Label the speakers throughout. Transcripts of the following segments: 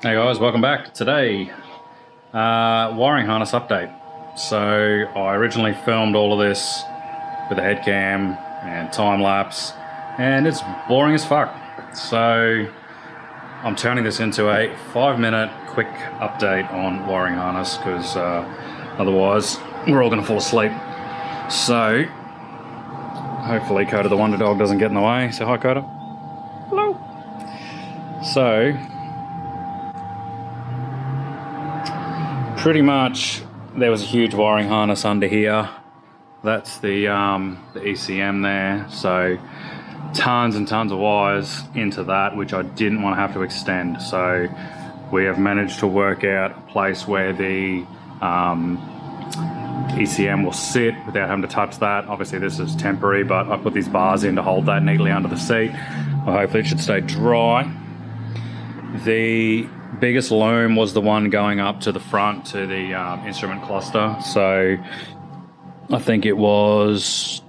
Speaker 1: Hey guys, welcome back. Today, wiring harness update. So I originally filmed all of this with a head cam and time lapse, and it's boring as fuck. So I'm turning this into a 5-minute quick update on wiring harness because otherwise we're all going to fall asleep. So hopefully Coda the Wonder Dog doesn't get in the way. Say hi, Coda. Hello. So pretty much there was a huge wiring harness under here. That's the ECM there. So tons and tons of wires into that, which I didn't want to have to extend. So we have managed to work out a place where the ECM will sit without having to touch that. Obviously this is temporary, but I put these bars in to hold that neatly under the seat. Well, hopefully it should stay dry. The biggest loom was the one going up to the front to the instrument cluster. So I think it was,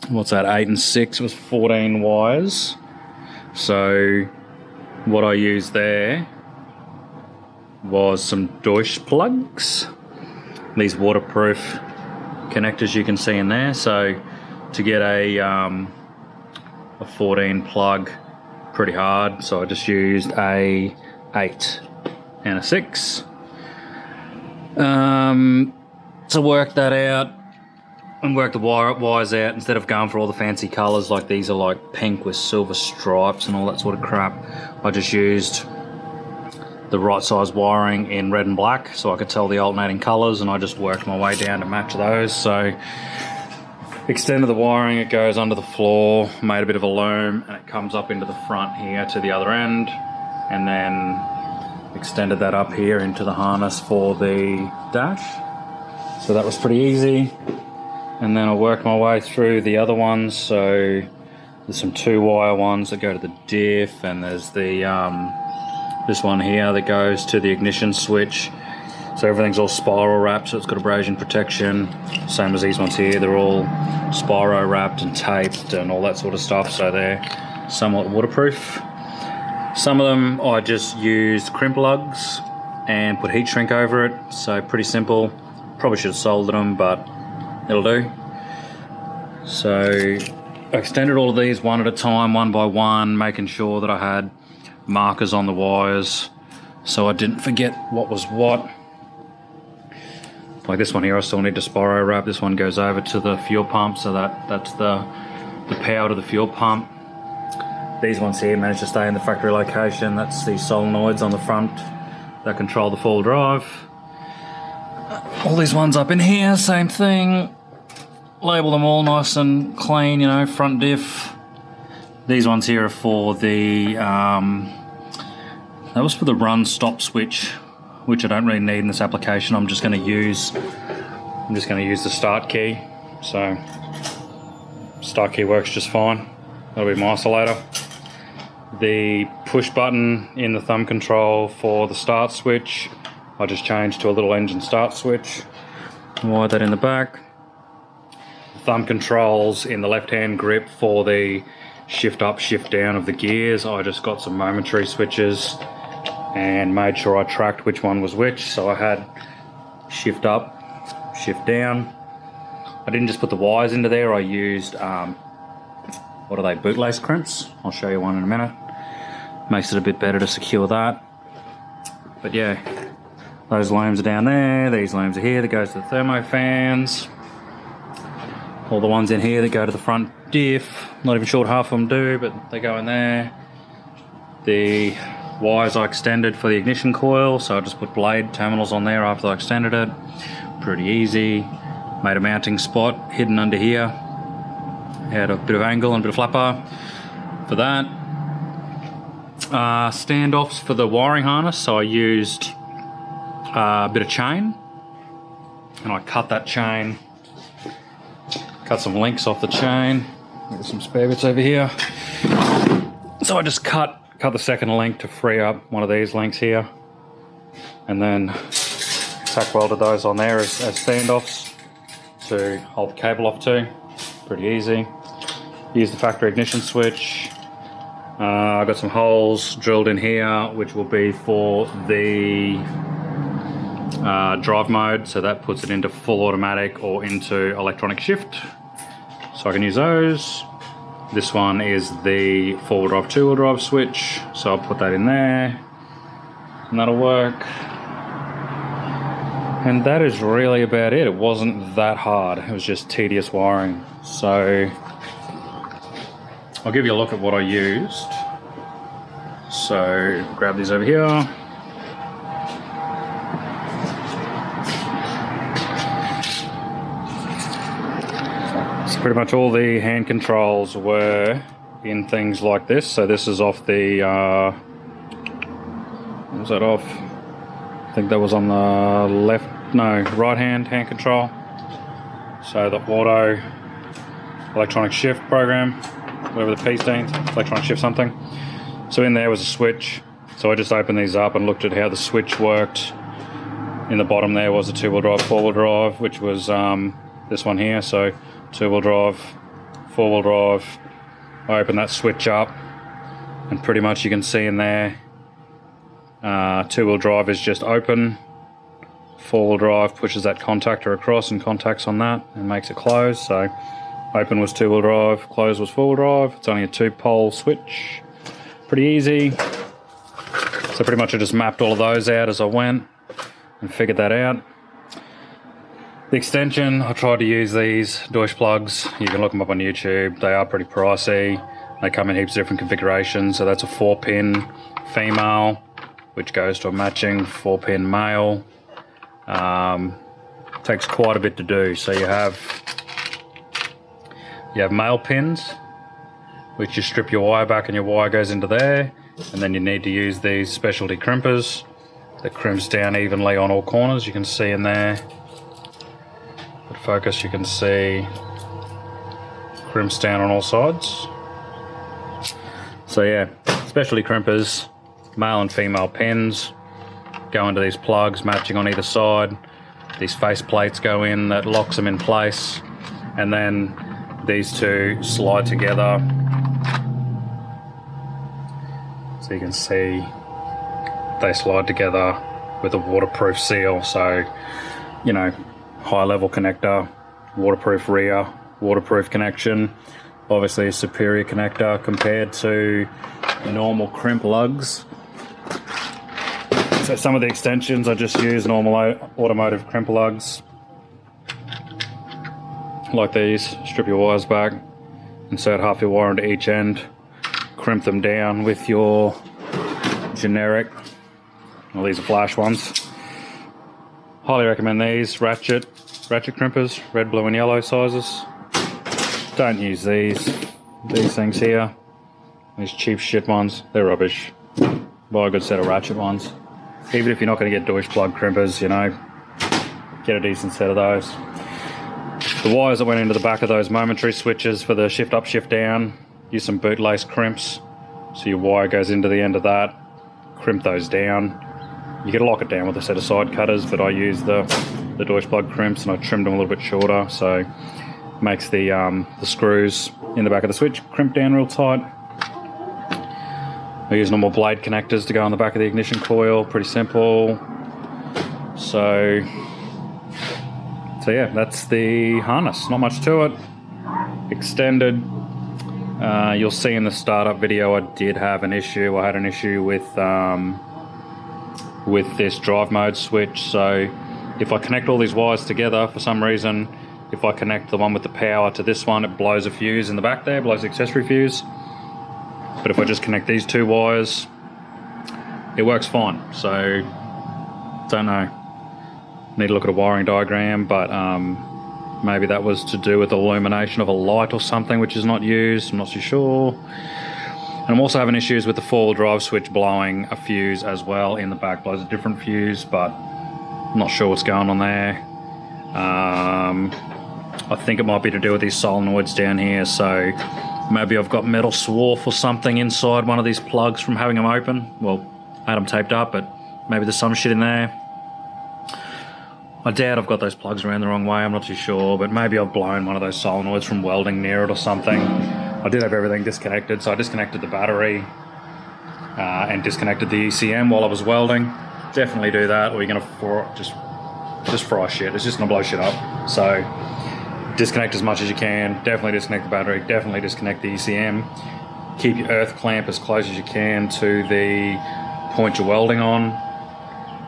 Speaker 1: what's that, 8 and 6 was 14 wires. So what I used there was some Deutsch plugs, these waterproof connectors you can see in there. So to get a 14 plug pretty hard, so I just used a 8 and a 6 to work that out and work the wires out. Instead of going for all the fancy colors, like these are like pink with silver stripes and all that sort of crap, I just used the right size wiring in red and black so I could tell the alternating colors, and I just worked my way down to match those. So extended the wiring, it goes under the floor, made a bit of a loom, and it comes up into the front here to the other end, and then extended that up here into the harness for the dash. So that was pretty easy. And then I worked my way through the other ones. So there's some 2-wire ones that go to the diff, and there's the this one here that goes to the ignition switch. So everything's all spiral wrapped, so it's got abrasion protection. Same as these ones here, they're all spiro wrapped and taped and all that sort of stuff, so they're somewhat waterproof. Some of them I just used crimp lugs and put heat shrink over it, so pretty simple. Probably should have soldered them, but it'll do. So I extended all of these one at a time, one by one, making sure that I had markers on the wires so I didn't forget what was what. Like this one here, I still need to spiro wrap. This one goes over to the fuel pump, so that's the power to the fuel pump. These ones here managed to stay in the factory location. That's the solenoids on the front that control the full drive. All these ones up in here, same thing. Label them all nice and clean, you know, front diff. These ones here are for the, that was for the run stop switch, which I don't really need in this application. I'm just going to use the start key. So start key works just fine. That'll be my oscillator. The push button in the thumb control for the start switch, I just changed to a little engine start switch. Wire that in the back. The thumb controls in the left hand grip for the shift up, shift down of the gears. I just got some momentary switches and made sure I tracked which one was which. So I had shift up, shift down. I didn't just put the wires into there, I used, what are they, bootlace crimps? I'll show you one in a minute. Makes it a bit better to secure that. But yeah, those looms are down there, these looms are here, that goes to the thermo fans. All the ones in here that go to the front diff, not even sure what half of them do, but they go in there. The wires I extended for the ignition coil, so I just put blade terminals on there after I extended it. Pretty easy. Made a mounting spot hidden under here. Had a bit of angle and a bit of flapper for that. Standoffs for the wiring harness, so I used a bit of chain, and I cut that chain, cut some links off the chain. There's some spare bits over here. So I just cut the second link to free up one of these links here, and then tack welded those on there as standoffs to hold the cable off to. Pretty easy. Use the factory ignition switch. I've got some holes drilled in here, which will be for the drive mode, so that puts it into full automatic or into electronic shift, so I can use those. This one is the 4-wheel drive, 2-wheel drive switch, so I'll put that in there and that'll work. And that is really about it. It wasn't that hard, it was just tedious wiring. So I'll give you a look at what I used. So grab these over here. Pretty much all the hand controls were in things like this. So this is off the, what was that off? I think that was on the left, no, right hand control. So the auto electronic shift program, whatever the P stands, electronic shift something. So in there was a switch. So I just opened these up and looked at how the switch worked. In the bottom there was a 2-wheel drive, 4-wheel drive, which was this one here. So 2-wheel drive, 4-wheel drive. I open that switch up and pretty much you can see in there 2-wheel drive is just open, 4-wheel drive pushes that contactor across and contacts on that and makes it close. So open was 2-wheel drive, close was 4-wheel drive. It's only a 2-pole switch, pretty easy. So pretty much I just mapped all of those out as I went and figured that out. The extension, I tried to use these Deutsch plugs. You can look them up on YouTube. They are pretty pricey. They come in heaps of different configurations. So that's a 4-pin female, which goes to a matching 4-pin male. Takes quite a bit to do. So you have male pins, which you strip your wire back and your wire goes into there. And then you need to use these specialty crimpers that crimps down evenly on all corners. You can see in there. Focus, you can see crimps down on all sides. So yeah, specialty crimpers, male and female pins go into these plugs matching on either side. These face plates go in, that locks them in place, and then these two slide together. So you can see they slide together with a waterproof seal. So, you know, high level connector, waterproof rear, waterproof connection. Obviously a superior connector compared to normal crimp lugs. So some of the extensions I just use normal automotive crimp lugs. Like these, strip your wires back, insert half your wire into each end, crimp them down with your generic, well these are flash ones. Highly recommend these, ratchet crimpers, red, blue and yellow sizes. Don't use these things here. These cheap shit ones, they're rubbish. Buy a good set of ratchet ones. Even if you're not going to get Deutsch plug crimpers, you know, get a decent set of those. The wires that went into the back of those momentary switches for the shift up, shift down, use some bootlace crimps. So your wire goes into the end of that, crimp those down. You can lock it down with a set of side cutters, but I use the Deutsch plug crimps and I trimmed them a little bit shorter, so it makes the screws in the back of the switch crimp down real tight. I use normal blade connectors to go on the back of the ignition coil, pretty simple. So yeah, that's the harness, not much to it. Extended. You'll see in the startup video I did have an issue. I had an issue with this drive mode switch. So if I connect all these wires together, for some reason, if I connect the one with the power to this one, it blows a fuse in the back there, blows the accessory fuse. But if I just connect these two wires, it works fine. So, don't know. Need to look at a wiring diagram, but maybe that was to do with illumination of a light or something which is not used, I'm not too sure. And I'm also having issues with the 4-wheel drive switch blowing a fuse as well in the back. Blows a different fuse, but I'm not sure what's going on there. I think it might be to do with these solenoids down here, so maybe I've got metal swarf or something inside one of these plugs from having them open. Well, I had them taped up, but maybe there's some shit in there. I doubt I've got those plugs around the wrong way, I'm not too sure, but maybe I've blown one of those solenoids from welding near it or something. I did have everything disconnected, so I disconnected the battery and disconnected the ECM while I was welding. Definitely do that, or you're gonna just fry shit. It's just gonna blow shit up. So disconnect as much as you can. Definitely disconnect the battery. Definitely disconnect the ECM. Keep your earth clamp as close as you can to the point you're welding on.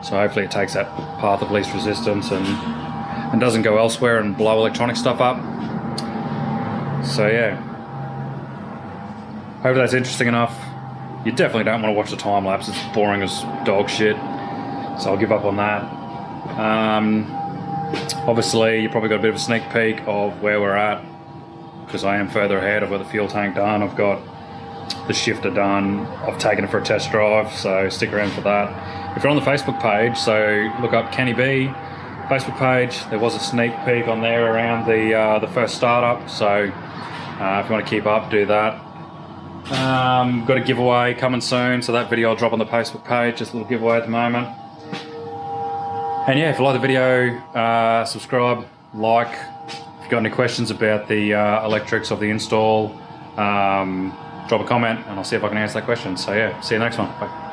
Speaker 1: So hopefully it takes that path of least resistance and doesn't go elsewhere and blow electronic stuff up. So yeah, hope that's interesting enough. You definitely don't want to watch the time lapse. It's boring as dog shit. So I'll give up on that. Obviously, you probably got a bit of a sneak peek of where we're at, because I am further ahead. I've got the fuel tank done. I've got the shifter done. I've taken it for a test drive, so stick around for that. If you're on the Facebook page, so look up Kenny B Facebook page. There was a sneak peek on there around the first startup. So if you want to keep up, do that. Got a giveaway coming soon, so that video I'll drop on the Facebook page. Just a little giveaway at the moment. And yeah, if you like the video, subscribe, like. If you've got any questions about the electrics of the install, drop a comment and I'll see if I can answer that question. So yeah, see you next one. Bye.